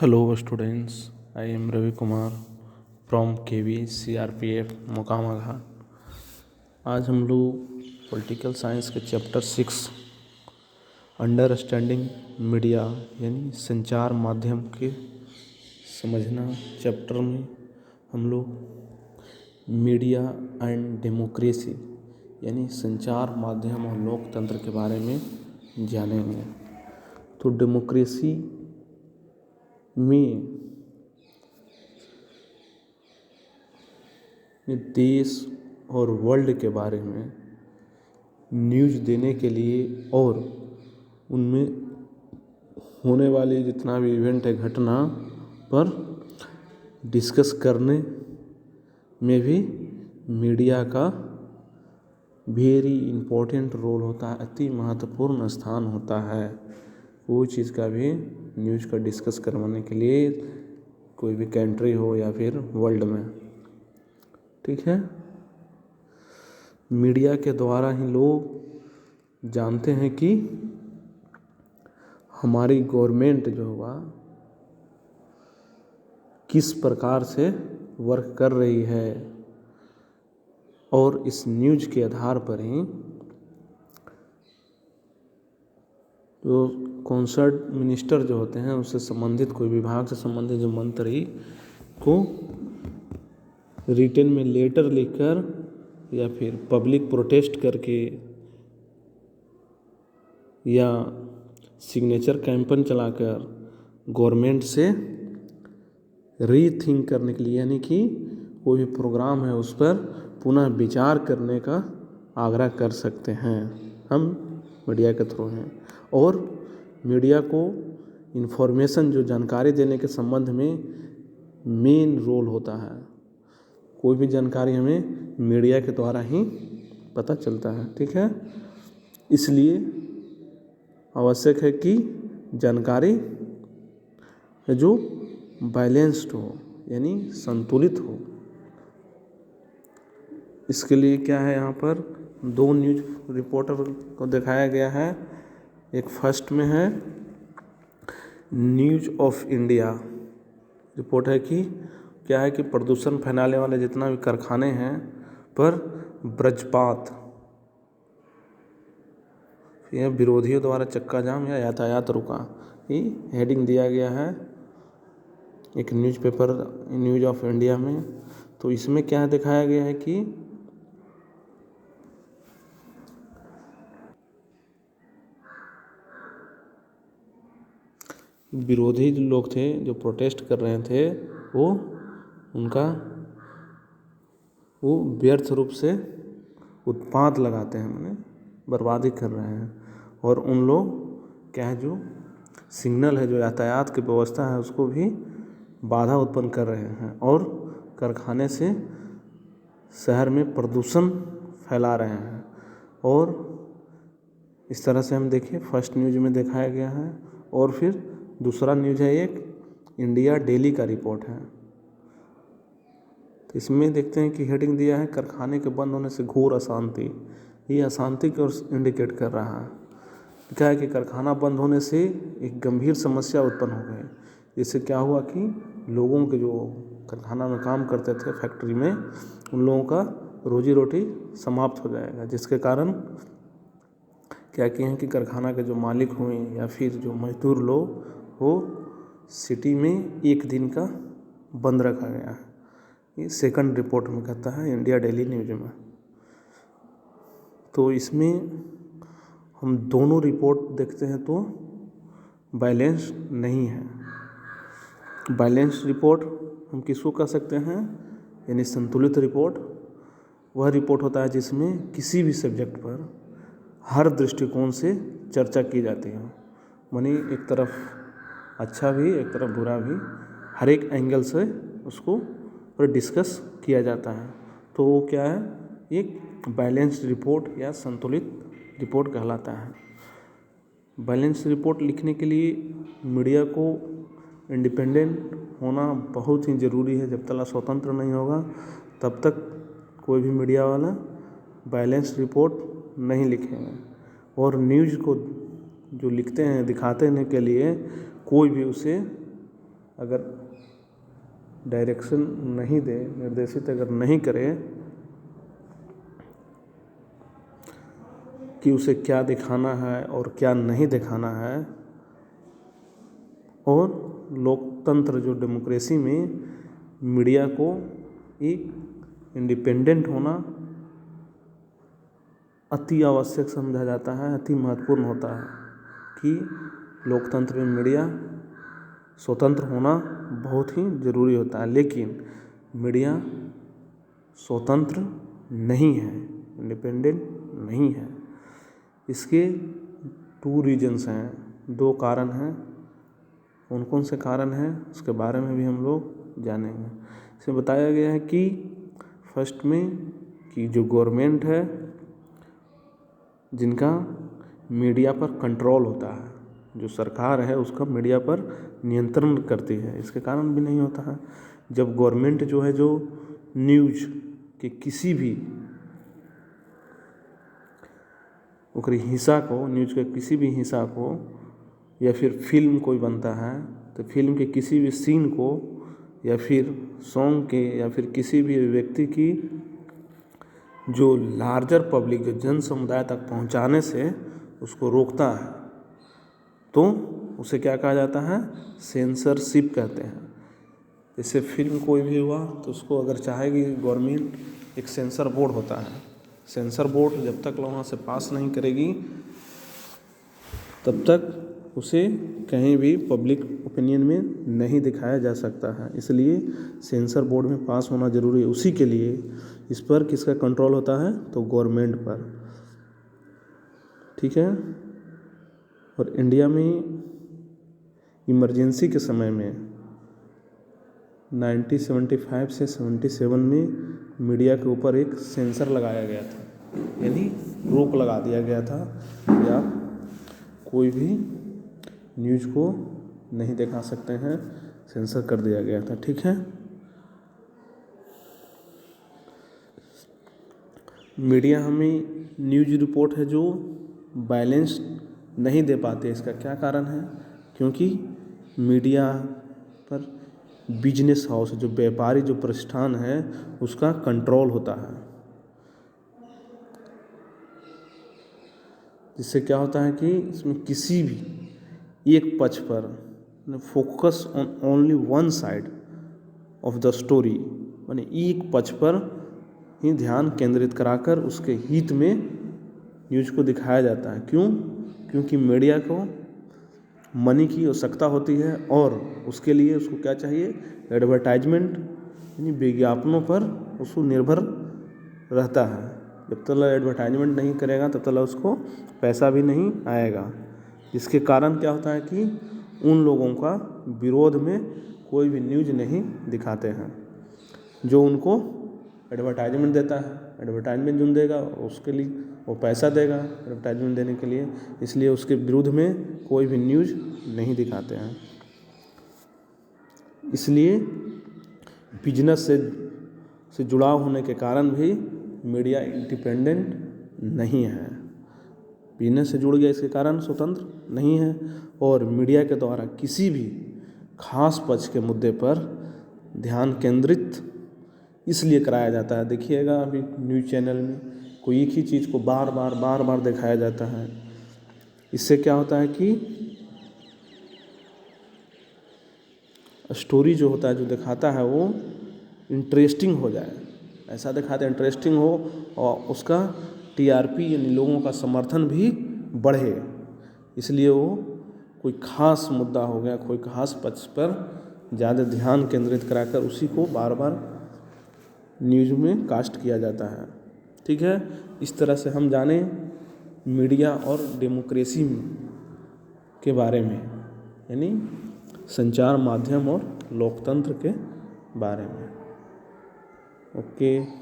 Hello students, I am Ravi Kumar from KV CRPF Mokama घाट। आज हम लोग पॉलिटिकल साइंस के चैप्टर 6 अंडरस्टैंडिंग मीडिया यानी संचार माध्यम के समझना चैप्टर में हम लोग मीडिया एंड डेमोक्रेसी यानी संचार माध्यम और लोकतंत्र के बारे में जानेंगे। तो डेमोक्रेसी में देश और वर्ल्ड के बारे में न्यूज़ देने के लिए और उनमें होने वाले जितना भी इवेंट है घटना पर डिस्कस करने में भी मीडिया का वेरी इम्पोर्टेंट रोल होता है, अति महत्वपूर्ण स्थान होता है। कोई चीज़ का भी न्यूज़ का डिस्कस करवाने के लिए कोई भी कंट्री हो या फिर वर्ल्ड में, ठीक है। मीडिया के द्वारा ही लोग जानते हैं कि हमारी गवर्नमेंट जो हुआ किस प्रकार से वर्क कर रही है, और इस न्यूज़ के आधार पर ही जो कॉन्सर्ट मिनिस्टर जो होते हैं उससे संबंधित कोई विभाग से संबंधित जो मंत्री को रिटन में लेटर लिखकर या फिर पब्लिक प्रोटेस्ट करके या सिग्नेचर कैंपेन चलाकर गवर्नमेंट से रीथिंक करने के लिए यानी कि कोई भी प्रोग्राम है उस पर पुनः विचार करने का आग्रह कर सकते हैं हम मीडिया के थ्रू हैं। और मीडिया को इन्फॉर्मेशन जो जानकारी देने के संबंध में मेन रोल होता है। कोई भी जानकारी हमें मीडिया के द्वारा ही पता चलता है, ठीक है। इसलिए आवश्यक है कि जानकारी जो बैलेंस्ड हो यानी संतुलित हो। इसके लिए क्या है, यहाँ पर दो न्यूज़ रिपोर्टर को दिखाया गया है। एक फर्स्ट में है न्यूज़ ऑफ इंडिया रिपोर्ट है कि क्या है कि प्रदूषण फैलाने वाले जितना भी कारखाने हैं पर वज्रपात यह विरोधियों द्वारा चक्का जाम या यातायात रुका, ये हेडिंग दिया गया है एक न्यूज़पेपर न्यूज़ ऑफ इंडिया में। तो इसमें क्या दिखाया गया है कि विरोधी जो लोग थे जो प्रोटेस्ट कर रहे थे वो व्यर्थ रूप से उत्पात लगाते हैं, माने बर्बादी कर रहे हैं। और उन लोग क्या है जो सिग्नल है जो यातायात की व्यवस्था है उसको भी बाधा उत्पन्न कर रहे हैं और कारखाने से शहर में प्रदूषण फैला रहे हैं। और इस तरह से हम देखिए फर्स्ट न्यूज़ में दिखाया गया है। और फिर दूसरा न्यूज़ है एक इंडिया डेली का रिपोर्ट है। तो इसमें देखते हैं कि हेडिंग दिया है कारखाने के बंद होने से घोर अशांति। ये अशांति की ओर इंडिकेट कर रहा है। क्या है कि कारखाना बंद होने से एक गंभीर समस्या उत्पन्न हो गई। इससे क्या हुआ कि लोगों के जो कारखाना में काम करते थे फैक्ट्री में उन लोगों का रोजी रोटी समाप्त हो जाएगा, जिसके कारण क्या किए हैं कि कारखाना के जो मालिक हुए या फिर जो मजदूर लोग वो सिटी में एक दिन का बंद रखा गया है। ये सेकंड रिपोर्ट में कहता है इंडिया डेली न्यूज़ में। तो इसमें हम दोनों रिपोर्ट देखते हैं तो बैलेंस नहीं है। बैलेंस रिपोर्ट हम किसको कह सकते हैं, यानी संतुलित रिपोर्ट वह रिपोर्ट होता है जिसमें किसी भी सब्जेक्ट पर हर दृष्टिकोण से चर्चा की जाती है। मानी एक तरफ अच्छा भी एक तरफ बुरा भी, हर एक एंगल से उसको पर डिस्कस किया जाता है। तो वो क्या है, एक बैलेंस्ड रिपोर्ट या संतुलित रिपोर्ट कहलाता है। बैलेंस रिपोर्ट लिखने के लिए मीडिया को इंडिपेंडेंट होना बहुत ही ज़रूरी है। जब तक स्वतंत्र नहीं होगा तब तक कोई भी मीडिया वाला बैलेंस रिपोर्ट नहीं लिखेगा। और न्यूज़ को जो लिखते हैं दिखाते हैं के लिए कोई भी उसे अगर डायरेक्शन नहीं दे, निर्देशित अगर नहीं करे कि उसे क्या दिखाना है और क्या नहीं दिखाना है, और लोकतंत्र जो डेमोक्रेसी में मीडिया को एक इंडिपेंडेंट होना अति आवश्यक समझा जाता है, अति महत्वपूर्ण होता है कि लोकतंत्र में मीडिया स्वतंत्र होना बहुत ही ज़रूरी होता है। लेकिन मीडिया स्वतंत्र नहीं है, इंडिपेंडेंट नहीं है। इसके 2 रीजन्स हैं, 2 कारण हैं। कौन कौन से कारण हैं उसके बारे में भी हम लोग जानेंगे। इसमें बताया गया है कि फर्स्ट में कि जो गवर्नमेंट है जिनका मीडिया पर कंट्रोल होता है, जो सरकार है उसका मीडिया पर नियंत्रण करती है, इसके कारण भी नहीं होता है। जब गवर्नमेंट जो है जो न्यूज के किसी भी ओकरी हिस्सा को, न्यूज के किसी भी हिस्सा को, या फिर फिल्म कोई बनता है तो फिल्म के किसी भी सीन को, या फिर सॉन्ग के, या फिर किसी भी व्यक्ति की जो लार्जर पब्लिक, जो जन समुदाय तक पहुंचाने से उसको रोकता है, तो उसे क्या कहा जाता है? सेंसरशिप कहते हैं। जैसे फिल्म कोई भी हुआ तो उसको अगर चाहेगी गवर्नमेंट, एक सेंसर बोर्ड होता है, सेंसर बोर्ड जब तक वहाँ से पास नहीं करेगी तब तक उसे कहीं भी पब्लिक ओपिनियन में नहीं दिखाया जा सकता है। इसलिए सेंसर बोर्ड में पास होना ज़रूरी है। उसी के लिए इस पर किसका कंट्रोल होता है? तो गवर्नमेंट पर। ठीक है। और इंडिया में इमरजेंसी के समय में 1975 से 77 में मीडिया के ऊपर एक सेंसर लगाया गया था, यानी रोक लगा दिया गया था कि आप कोई भी न्यूज़ को नहीं दिखा सकते हैं, सेंसर कर दिया गया था। ठीक है। मीडिया हमें न्यूज़ रिपोर्ट है जो बैलेंस नहीं दे पाते। इसका क्या कारण है? क्योंकि मीडिया पर बिजनेस हाउस, जो व्यापारी, जो प्रतिष्ठान है, उसका कंट्रोल होता है। जिससे क्या होता है कि इसमें किसी भी एक पक्ष पर focus on only one side of the story, माने एक पक्ष पर ही ध्यान केंद्रित कराकर उसके हित में न्यूज़ को दिखाया जाता है। क्यों? क्योंकि मीडिया को मनी की आवश्यकता होती है और उसके लिए उसको क्या चाहिए? एडवर्टाइजमेंट, यानी विज्ञापनों पर उसको निर्भर रहता है। जब तक एडवर्टाइजमेंट नहीं करेगा तब तक उसको पैसा भी नहीं आएगा। जिसके कारण क्या होता है कि उन लोगों का विरोध में कोई भी न्यूज़ नहीं दिखाते हैं जो उनको एडवर्टाइजमेंट देता है। एडवर्टाइजमेंट जो देगा उसके लिए वो पैसा देगा एडवर्टाइजमेंट देने के लिए, इसलिए उसके विरुद्ध में कोई भी न्यूज़ नहीं दिखाते हैं। इसलिए बिजनेस से जुड़ाव होने के कारण भी मीडिया इंडिपेंडेंट नहीं है। बिजनेस से जुड़ गया इसके कारण स्वतंत्र नहीं है। और मीडिया के द्वारा किसी भी खास पक्ष के मुद्दे पर ध्यान केंद्रित इसलिए कराया जाता है। देखिएगा अभी न्यूज़ चैनल में कोई एक ही चीज़ को बार बार दिखाया जाता है। इससे क्या होता है कि स्टोरी जो होता है, जो दिखाता है, वो इंटरेस्टिंग हो जाए, ऐसा दिखाते हैं इंटरेस्टिंग हो और उसका टीआरपी यानी लोगों का समर्थन भी बढ़े। इसलिए वो कोई खास मुद्दा हो गया, कोई खास पक्ष पर ज़्यादा ध्यान केंद्रित कराकर उसी को बार बार न्यूज़ में कास्ट किया जाता है। ठीक है। इस तरह से हम जाने मीडिया और डेमोक्रेसी के बारे में, यानी संचार माध्यम और लोकतंत्र के बारे में। ओके।